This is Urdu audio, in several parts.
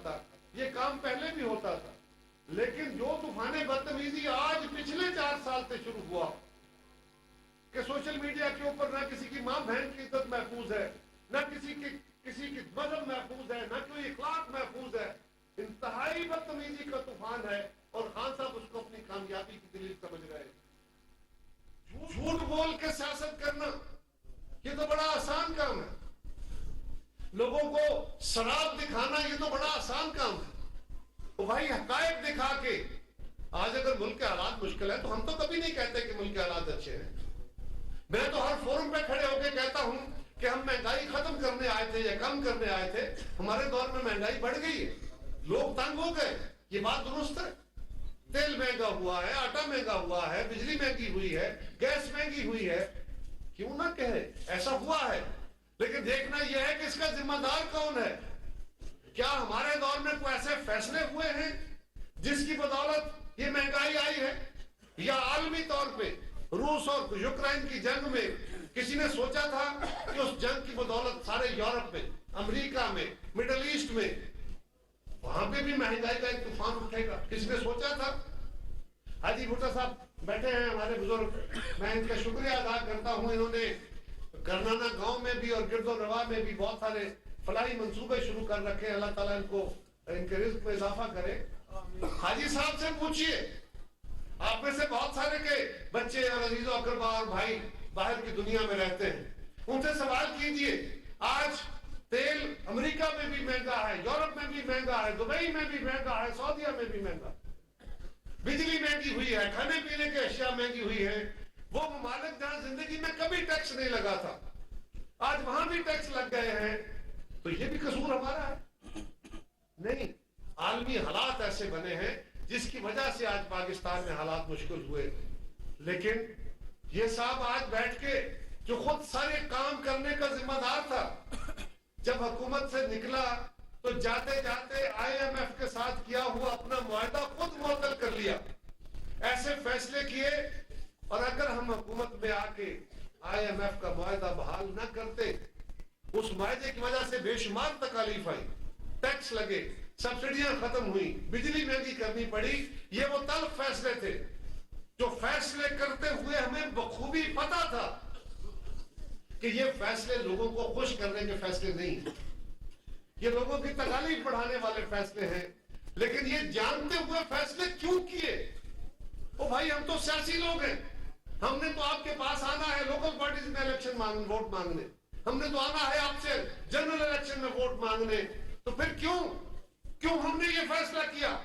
تھا، یہ کام پہلے بھی ہوتا تھا، لیکن جو طوفان بدتمیزی آج پچھلے 4 سال سے شروع ہوا کہ سوشل میڈیا کے اوپر نہ کسی کی ماں بہن کی عزت محفوظ ہے، نہ کسی کی مذہب محفوظ ہے، نہ کوئی اخلاق محفوظ ہے، انتہائی بدتمیزی کا طوفان ہے، اور خان صاحب اس کو اپنی کامیابی کی دلیل سمجھ رہے ہیں۔ جھوٹ بول کے سیاست کرنا یہ تو بڑا آسان کام ہے، لوگوں کو شراب دکھانا یہ تو بڑا آسان کام ہے، بھائی حقائق دکھا کے۔ آج اگر ملک کے حالات مشکل ہے تو ہم تو کبھی نہیں کہتے کہ ملک کے حالات اچھے ہیں، میں تو ہر فورم پہ کھڑے ہو کے کہتا ہوں کہ ہم مہنگائی ختم کرنے آئے تھے یا کم کرنے آئے تھے، ہمارے دور میں مہنگائی بڑھ گئی ہے، لوگ تنگ ہو گئے، یہ بات درست ہے، تیل مہنگا ہوا ہے، آٹا مہنگا ہوا ہے، بجلی مہنگی ہوئی ہے، گیس مہنگی ہوئی ہے، کیوں نہ کہے ایسا ہوا ہے، لیکن دیکھنا یہ ہے کہ اس کا ذمہ دار کون ہے۔ کیا ہمارے دور میں کوئی ایسے فیصلے ہوئے ہیں جس کی بدولت یہ مہنگائی آئی ہے، یا عالمی طور پہ روس اور یوکرائن کی جنگ میں کسی نے سوچا تھا کہ اس جنگ کی بدولت سارے یورپ میں، امریکہ میں، مڈل ایسٹ میں وہاں پہ بھی مہنگائی کا ایک طوفان اٹھے گا؟ کسی نے سوچا تھا؟ حاجی بھٹو صاحب بیٹھے ہیں ہمارے بزرگ، میں ان کا شکریہ ادا کرتا ہوں، انہوں نے گرنانا گاؤں میں بھی اور گرد و نواح میں بھی بہت سارے فلاحی منصوبے شروع کر رکھے، اللہ تعالیٰ ان کو ان کے رزق میں اضافہ کرے۔ حاجی صاحب سے پوچھئے، آپ میں سے بہت سارے کے بچے اور عزیز و اقربا اور بھائی باہر کی دنیا میں رہتے ہیں، ان سے سوال کیجئے، آج تیل امریکہ میں بھی مہنگا ہے، یورپ میں بھی مہنگا ہے، دبئی میں بھی مہنگا ہے، سعودیہ میں بھی مہنگا ہے، بجلی مہنگی ہوئی ہے، کھانے پینے کے اشیاء مہنگی ہوئی ہے، وہ ممالک جہاں زندگی میں کبھی ٹیکس نہیں لگا تھا آج وہاں بھی ٹیکس لگ گئے ہیں، تو یہ بھی قصور ہمارا ہے؟ نہیں، عالمی حالات ایسے بنے ہیں جس کی وجہ سے آج پاکستان میں حالات مشکل ہوئے، لیکن یہ صاحب آج بیٹھ کے جو خود سارے کام کرنے کا ذمہ دار تھا، جب حکومت سے نکلا تو جاتے جاتے آئی ایم ایف کے ساتھ کیا ہوا اپنا معاہدہ خود معطل کر لیا، ایسے فیصلے کیے، اور اگر ہم حکومت میں آ کے آئی ایم ایف کا معاہدہ بحال نہ کرتے، اس معاہدے کی وجہ سے بے شمار تکالیف آئی، ٹیکس لگے، سبسڈیاں ختم ہوئی، بجلی مہنگی کرنی پڑی، یہ وہ تلخ فیصلے تھے جو فیصلے کرتے ہوئے ہمیں بخوبی پتا تھا کہ یہ فیصلے لوگوں کو خوش کرنے کے فیصلے نہیں ہیں، یہ لوگوں کی تکالیف بڑھانے والے فیصلے ہیں، لیکن یہ جانتے ہوئے فیصلے کیوں کیے؟ او بھائی ہم تو سیاسی لوگ ہیں، ہم نے تو آپ کے پاس آنا ہے لوکل پارٹیز میں الیکشن ووٹ مانگنے، ہم نے تو آنا ہے آپ سے جنرل الیکشن میں ووٹ مانگنے، تو پھر کیوں ہم نے یہ فیصلہ کیا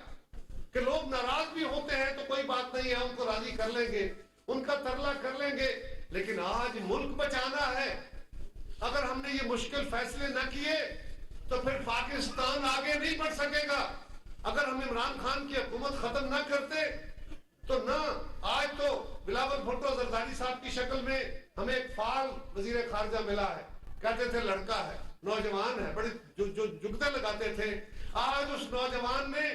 کہ لوگ ناراض بھی ہوتے ہیں تو کوئی بات نہیں ہے، ہم کو راضی کر لیں گے، ان کا ترلا کر لیں گے، لیکن آج ملک بچانا ہے، اگر ہم نے یہ مشکل فیصلے نہ کیے تو پھر پاکستان آگے نہیں بڑھ سکے گا۔ اگر ہم عمران خان کی حکومت ختم نہ کرتے تو نہ آج تو بلاول بھٹو زرداری صاحب کی شکل میں ہمیں ایک فعال وزیر خارجہ ملا ہے، کہتے تھے لڑکا ہے، نوجوان ہے، بڑے جو جگدے لگاتے تھے، آج اس نوجوان نے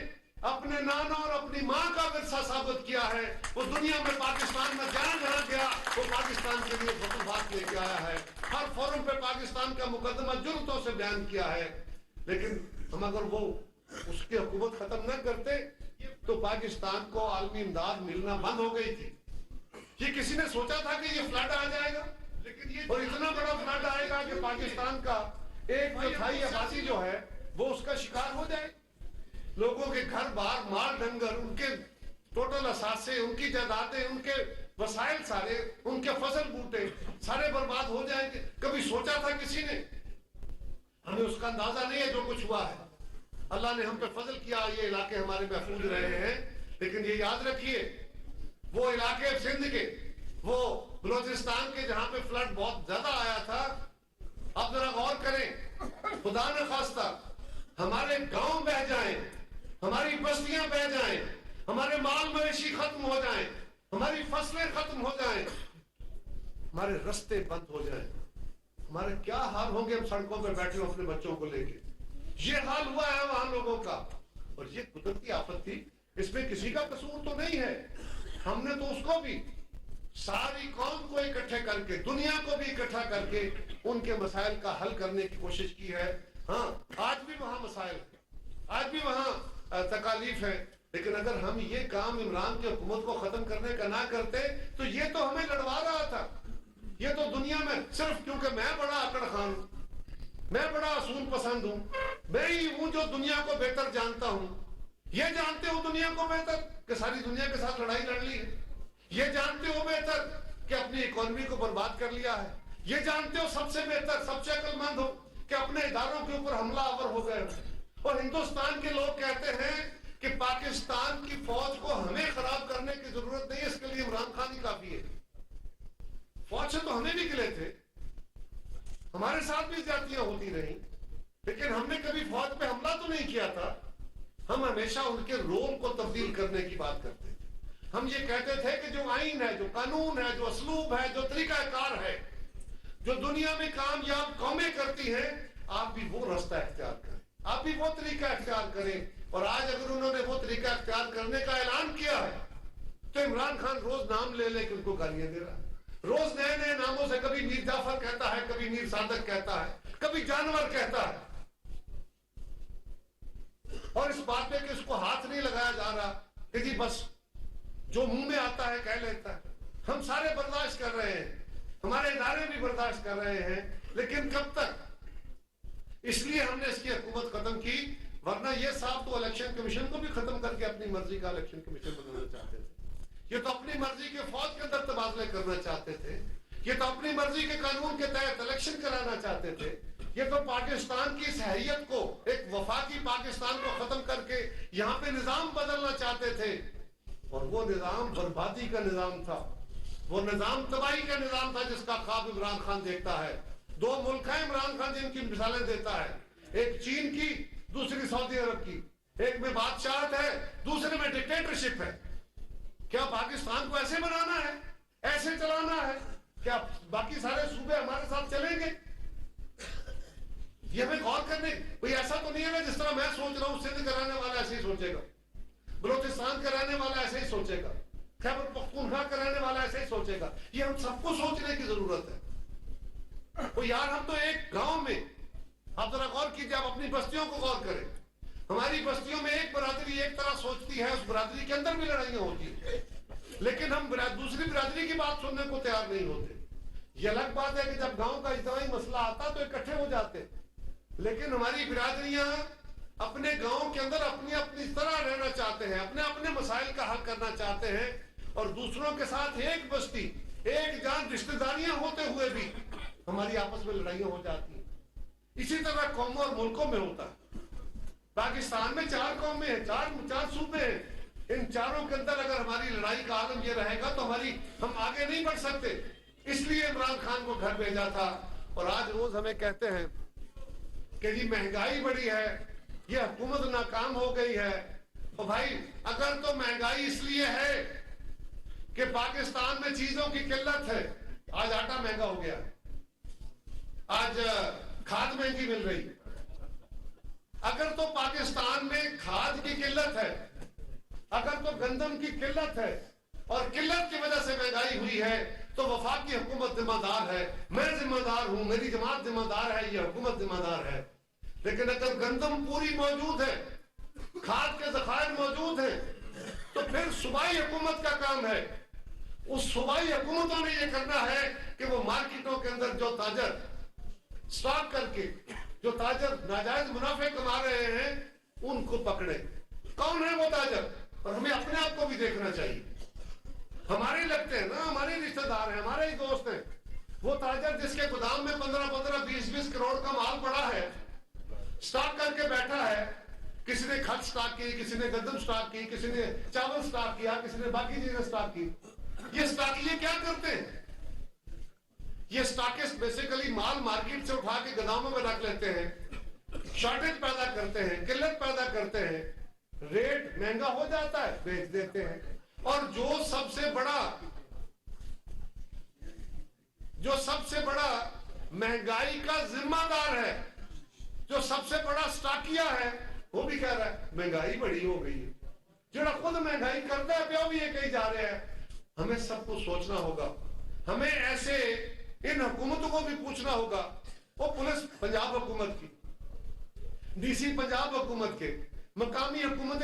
اپنے نانا اور اپنی ماں کا ورثہ ثابت کیا ہے، وہ دنیا میں پاکستان میں جہاں گیا وہ پاکستان کے لیے فتوحات لے کے آیا ہے، ہر فورم پہ پاکستان کا مقدمہ جرأتوں سے بیان کیا ہے، لیکن ہم اگر وہ اس کی حکومت ختم نہ کرتے تو پاکستان کو عالمی امداد ملنا بند ہو گئی تھی۔ یہ کسی نے سوچا تھا کہ یہ فلڈ آ جائے گا، اور اتنا بڑا فلڈ آئے گا کہ پاکستان کا 1/4 آبادی جو ہے وہ اس کا شکار ہو جائے، لوگوں کے گھر بار مال ڈنگر، ان کے ٹوٹل اثاثے، ان کی جائیدادیں، ان کے وسائل سارے، ان کے فصل بوٹے سارے برباد ہو جائیں گے۔ کبھی سوچا تھا کسی نے؟ ہمیں اس کا اندازہ نہیں ہے جو کچھ ہوا ہے، اللہ نے ہم پہ فضل کیا، یہ علاقے ہمارے محفوظ رہے ہیں، لیکن یہ یاد رکھیے وہ علاقے سندھ کے، وہ بلوچستان کے جہاں پہ فلڈ بہت زیادہ آیا تھا، آپ ذرا غور کریں، خدا نہ خواستہ ہمارے گاؤں بہ جائیں، ہماری بستیاں بہ جائیں، ہمارے مال مویشی ختم ہو جائیں، ہماری فصلیں ختم ہو جائیں، ہمارے رستے بند ہو جائیں، ہمارے کیا حال ہوں گے؟ ہم سڑکوں پہ بیٹھے ہوں اپنے بچوں کو لے کے، یہ حال ہوا ہے وہاں لوگوں کا، اور یہ قدرتی آفت تھی، اس میں کسی کا قصور تو نہیں ہے، ہم نے تو اس کو بھی ساری قوم کو اکٹھے کر کے، دنیا کو بھی اکٹھا کر کے ان کے مسائل کا حل کرنے کی کوشش کی ہے۔ ہاں آج بھی وہاں مسائل ہیں، آج بھی وہاں تکالیف ہے، لیکن اگر ہم یہ کام عمران کی حکومت کو ختم کرنے کا نہ کرتے تو یہ تو ہمیں لڑوا رہا تھا. یہ تو دنیا میں صرف کیونکہ میں بڑا اکڑ خان ہوں، میں بڑا اصول پسند ہوں، میں ہی ہوں جو دنیا کو بہتر جانتا ہوں. یہ جانتے ہو دنیا کو بہتر کہ ساری دنیا کے ساتھ لڑائی لڑ لی ہے. یہ جانتے ہو بہتر کہ اپنی اکانومی کو برباد کر لیا ہے. یہ جانتے ہو سب سے بہتر، سب سے عقل مند ہو کہ اپنے اداروں کے اوپر حملہ آور ہو گئے. اور ہندوستان کے لوگ کہتے ہیں کہ پاکستان کی فوج کو ہمیں خراب کرنے کی ضرورت نہیں، اس کے لیے عمران خان ہی کافی ہے. فوج سے تو ہمیں بھی گلے تھے، ہمارے ساتھ بھی زیادتیاں ہوتی رہیں، لیکن ہم نے کبھی فوج پہ حملہ تو نہیں کیا تھا. ہم ہمیشہ ان کے رول کو تبدیل کرنے کی بات کرتے تھے. ہم یہ کہتے تھے کہ جو آئین ہے، جو قانون ہے، جو اسلوب ہے، جو طریقہ کار ہے، جو دنیا میں کامیاب قومیں کرتی ہیں، آپ بھی وہ رستہ اختیار کریں، آپ بھی وہ طریقہ اختیار کریں. اور آج اگر انہوں نے وہ طریقہ اختیار کرنے کا اعلان کیا ہے تو عمران خان روز نام لے لے کے ان کو گالیاں دے رہا ہے. روز نئے نئے ناموں سے، کبھی میر جعفر کہتا ہے، کبھی میر صادق کہتا ہے، کبھی جانور کہتا ہے. اور اس بات پہ کہ اس کو ہاتھ نہیں لگایا جا رہا کہ جی بس جو منہ میں آتا ہے کہہ لیتا ہے. ہم سارے برداشت کر رہے ہیں، ہمارے ادارے بھی برداشت کر رہے ہیں، لیکن کب تک؟ اس لیے ہم نے اس کی حکومت ختم کی. ورنہ یہ صاحب تو الیکشن کمیشن کو بھی ختم کر کے اپنی مرضی کا الیکشن کمیشن بنانا چاہتے تھے. یہ تو اپنی مرضی کے فوج کے اندر تبادلے کرنا چاہتے تھے. یہ تو اپنی مرضی کے قانون کے تحت الیکشن کرانا چاہتے تھے. یہ تو پاکستان کی صحیحیت کو، ایک وفاقی پاکستان کو ختم کر کے یہاں پہ نظام بدلنا چاہتے تھے. اور وہ نظام بربادی کا نظام تھا، وہ نظام تباہی کا نظام تھا جس کا خواب عمران خان دیکھتا ہے. دو ملک ہیں عمران خان جن کی مثالیں دیتا ہے، ایک چین کی، دوسری سعودی عرب کی. ایک میں بادشاہت ہے، دوسرے میں ڈکٹیٹرشپ ہے. کیا پاکستان کو ایسے بنانا ہے، ایسے چلانا ہے؟ کیا باقی سارے صوبے ہمارے ساتھ چلیں گے؟ یہ ہمیں غور کرنے. کوئی ایسا تو نہیں ہے نا جس طرح میں سوچ رہا ہوں سندھ کا رہنے والا ایسے ہی سوچے گا، بلوچستان کا رہنے والا ایسے ہی سوچے گا، خیبر پختونخوا کا رہنے والا ایسے ہی سوچے گا. یہ ہم سب کو سوچنے کی ضرورت ہے. یار ہم تو ایک گاؤں میں، آپ ذرا غور کیجیے، آپ اپنی بستیوں کو غور کریں. ہماری بستیوں میں ایک برادری ایک طرح سوچتی ہے، اس برادری کے اندر بھی لڑائیاں ہوتی ہیں، لیکن ہم دوسری برادری کی بات سننے کو تیار نہیں ہوتے. یہ الگ بات ہے کہ جب گاؤں کا اجتماعی مسئلہ آتا تو اکٹھے ہو جاتے، لیکن ہماری برادریاں اپنے گاؤں کے اندر اپنی اپنی طرح رہنا چاہتے ہیں، اپنے اپنے مسائل کا حل کرنا چاہتے ہیں، اور دوسروں کے ساتھ ایک بستی، ایک جان، رشتہ داریاں ہوتے ہوئے بھی ہماری آپس میں لڑائیاں ہو جاتی ہیں. اسی طرح قوموں اور ملکوں میں ہوتا ہے. پاکستان میں 4 قومیں ہیں، 4 صوبے ہیں. ان چاروں کے اندر اگر ہماری لڑائی کا عالم یہ رہے گا تو ہم آگے نہیں بڑھ سکتے. اس لیے عمران خان کو گھر بھیجا تھا. اور آج روز ہمیں کہتے ہیں کہ جی مہنگائی بڑی ہے، یہ حکومت ناکام ہو گئی ہے. اور بھائی اگر تو مہنگائی اس لیے ہے کہ پاکستان میں چیزوں کی قلت ہے، آج آٹا مہنگا ہو گیا، آج کھاد مہنگی مل رہی. اگر تو پاکستان میں کھاد کی قلت ہے، اگر تو گندم کی قلت ہے اور قلت کی وجہ سے مہنگائی ہوئی ہے، تو وفاقی حکومت ذمہ دار ہے، میں ذمہ دار ہوں، میری جماعت ذمہ دار ہے، یہ حکومت ذمہ دار ہے. لیکن اگر گندم پوری موجود ہے، کھاد کے ذخائر موجود ہیں، تو پھر صوبائی حکومت کا کام ہے. اس صوبائی حکومتوں نے یہ کرنا ہے کہ وہ مارکیٹوں کے اندر جو تاجر سٹاک کر کے، جو تاجر ناجائز منافع کما رہے ہیں، ان کو پکڑے. کون ہے وہ تاجر؟ اور ہمیں اپنے آپ کو بھی دیکھنا چاہیے. ہمارے لگتے ہیں نا، ہمارے رشتہ دار ہیں، ہمارے ہی دوست ہیں. وہ تاجر جس کے گودام میں 15 20 کروڑ کا مال پڑا ہے، سٹاک کر کے بیٹھا ہے. کسی نے کھاد سٹاک کی، کسی نے گندم سٹاک کی، کسی نے چاول سٹاک کیا، کسی نے باقی چیزیں سٹاک کی. یہ سٹاکیے کیا کرتے ہیں؟ یہ سٹاکسٹ بیسیکلی مال مارکیٹ سے اٹھا کے گوداموں میں رکھ لیتے ہیں، شارٹیج پیدا کرتے ہیں، قلت پیدا کرتے ہیں، ریٹ مہنگا ہو جاتا ہے، بیچ دیتے ہیں. اور جو سب سے بڑا مہنگائی کا ذمہ دار ہے، جو سب سے بڑا سٹاکیا ہے، وہ بھی کہہ رہا ہے مہنگائی بڑی ہو گئی ہے. جو خود مہنگائی کرتا ہے پیو بھی یہ کہی جا رہے ہیں. ہمیں سب کو سوچنا ہوگا. ہمیں ایسے ان حکومتوں کو بھی پوچھنا ہوگا. وہ پولیس پنجاب حکومت کی، ڈی سی پنجاب حکومت کے، مقامی حکومت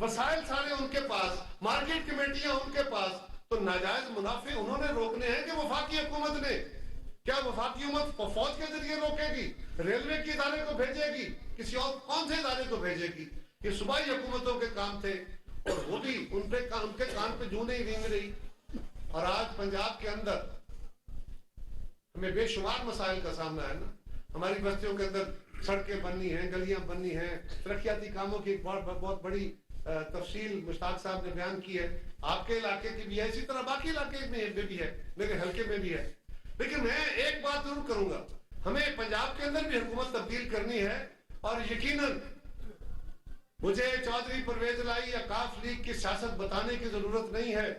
وسائل سارے ان کے پاس, مارکیٹ کمیٹیاں ان کے پاس, تو ناجائز منافع انہوں نے روکنے ہیں کہ وفاقی حکومت نے. کیا وفاقی حکومت فوج کے ذریعے روکے گی, ریلوے کے ادارے کو بھیجے گی, کسی اور کون سے ادارے کو بھیجے گی؟ یہ صوبائی حکومتوں کے کام تھے اور وہ بھی ان کے کان پہ جوں نہیں رینگ رہی. اور آج پنجاب کے اندر ہمیں بے شمار مسائل کا سامنا ہے نا. ہماری بستیوں کے اندر سڑکیں بننی ہیں, گلیاں بننی ہیں, ترقیاتی کاموں کی ایک بہت بڑی تفصیل مشتاق صاحب نے بیان کی ہے. آپ کے علاقے کی بھی ہے, اسی طرح باقی علاقے میں بھی ہے, میرے حلقے میں بھی ہے. لیکن میں ایک بات ضرور کروں گا, ہمیں پنجاب کے اندر بھی حکومت تبدیل کرنی ہے. اور یقیناً مجھے چودھری پرویز الہی یا کاف لیگ کی سیاست بتانے کی ضرورت نہیں ہے.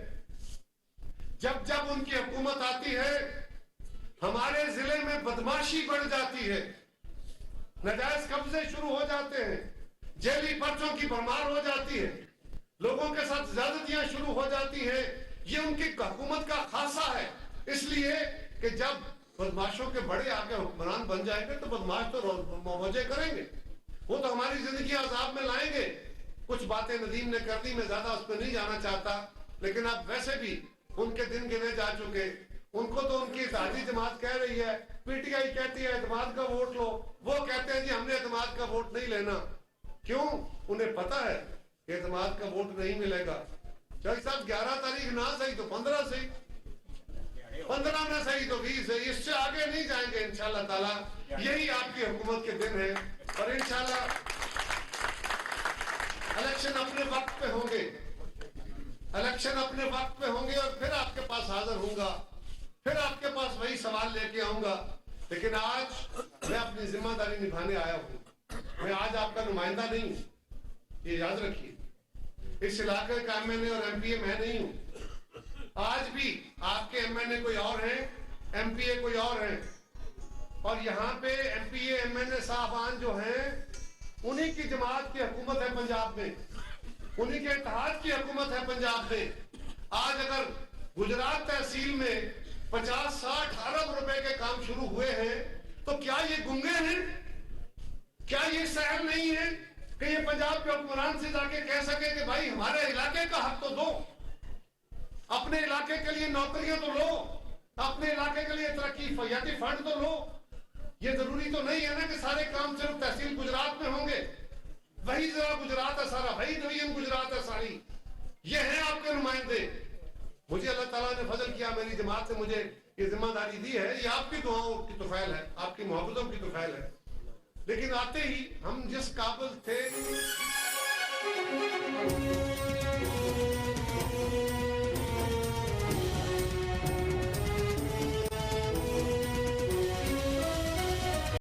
جب ان کی حکومت آتی ہے ہمارے ضلع میں بدماشی بڑھ جاتی ہے, ناجائز قبضے شروع ہو جاتے ہیں, جیلی پرچوں کی بھرمار ہو جاتی ہے, لوگوں کے ساتھ زیادتیاں شروع ہو جاتی ہیں. یہ ان کی حکومت کا خاصہ ہے, اس لیے کہ جب بدماشوں کے بڑے آگے حکمران بن جائیں گے تو بدماش تو موجے کریں گے, وہ تو ہماری زندگی عذاب میں لائیں گے. کچھ باتیں ندیم نے کر دی, میں زیادہ اس پہ نہیں جانا چاہتا, لیکن اب ویسے بھی ان کے دن گنے جا چکے. ان کو تو ان کی اتحادی جماعت کہہ رہی ہے, پی ٹی آئی کہتی ہے اعتماد کا ووٹ لو, وہ کہتے ہیں جی ہم نے اعتماد کا ووٹ نہیں لینا. کیوں؟ انہیں پتا ہے کہ اعتماد کا ووٹ نہیں ملے گا. چاہیے صاحب 11 تاریخ نہ صحیح تو 15 صحیح, 15 نہ صحیح تو 20 صحیح, اس سے آگے نہیں جائیں گے انشاءاللہ تعالی. یہی آپ کی حکومت کے دن ہیں اور انشاءاللہ الیکشن اپنے وقت پہ ہوں گے, الیکشن اپنے وقت پہ ہوں گے اور پھر آپ کے پاس حاضر ہوں گا, پھر آپ کے پاس وہی سوال لے کے آؤں گا. لیکن آج میں اپنی ذمہ داری نبھانے آیا ہوں. میں آج آپ کا نمائندہ نہیں ہوں, یہ یاد رکھیے. اس علاقے کا ایم این اے اور ایم پی اے میں نہیں ہوں. آج بھی آپ کے ایم این اے کوئی اور ہیں, ایم پی اے کوئی اور ہیں, اور یہاں پہ M P A M N A صاحبان جو ہیں انہی کی جماعت کی حکومت ہے پنجاب میں, انہی کے اتحاد کی حکومت ہے پنجاب میں. آج اگر گجرات تحصیل میں 50-60 ارب روپے کے کام شروع ہوئے ہیں تو کیا یہ گنگے ہیں؟ کیا یہ سہل نہیں ہے کہ یہ پنجاب کے حکمران سے جا کے کہہ سکے کہ بھائی ہمارے علاقے کا حق تو دو, اپنے علاقے کے لیے نوکریاں تو لو, اپنے علاقے کے لیے ترقی فیاتی فنڈ تو لو. یہ ضروری تو نہیں ہے نا کہ سارے کام صرف تحصیل گجرات میں ہوں گے. وہی ذرا گجرات ہے سارا, وہی ڈویژن گجرات ہے ساری. یہ ہیں آپ کے نمائندے. مجھے اللہ تعالیٰ نے فضل کیا, میری جماعت سے مجھے یہ ذمہ داری دی ہے. یہ آپ کی دعاؤں کی طفیل ہے, آپ کی محبتوں کی طفیل ہے. لیکن آتے ہی ہم جس قابل تھے